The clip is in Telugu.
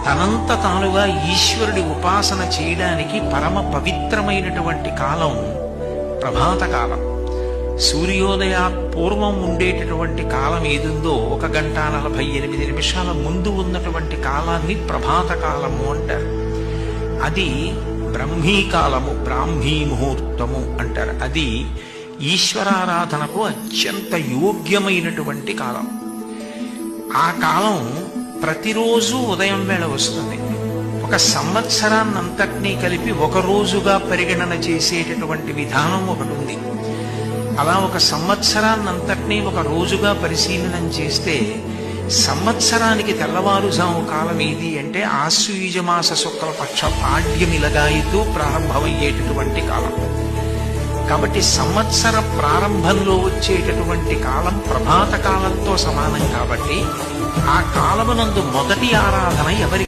తనంత తానుగా ఈశ్వరుడి ఉపాసన చేయడానికి పరమ పవిత్రమైనటువంటి కాలం ప్రభాత కాలం. సూర్యోదయ పూర్వం ఉండేటటువంటి కాలం ఏదుందో 1:48 ముందు ఉన్నటువంటి కాలాన్ని ప్రభాత కాలము అంటారు. అది బ్రహ్మీకాలము, బ్రాహ్మీ ముహూర్తము అంటారు. అది ఈశ్వరారాధనకు అత్యంత యోగ్యమైనటువంటి కాలం. ఆ కాలం ప్రతిరోజు ఉదయం వేళ వస్తుంది. ఒక సంవత్సరాన్నంతటినీ కలిపి ఒక రోజుగా పరిగణన చేసేటటువంటి విధానం ఒకటి ఉంది. అలా ఒక సంవత్సరాన్నంతటినీ ఒక రోజుగా పరిశీలనం చేస్తే సంవత్సరానికి తెల్లవారుజాము కాలం ఏది అంటే ఆశ్వయుజమాస శుక్లపక్ష పాడ్యమిలగాయితో ప్రారంభమయ్యేటటువంటి కాలం. కాబట్టి సంవత్సర ప్రారంభంలో వచ్చేటటువంటి కాలం ప్రభాత కాలంతో సమానం. కాబట్టి ఆ కాలమునందు మొదటి ఆరాధన ఎవరి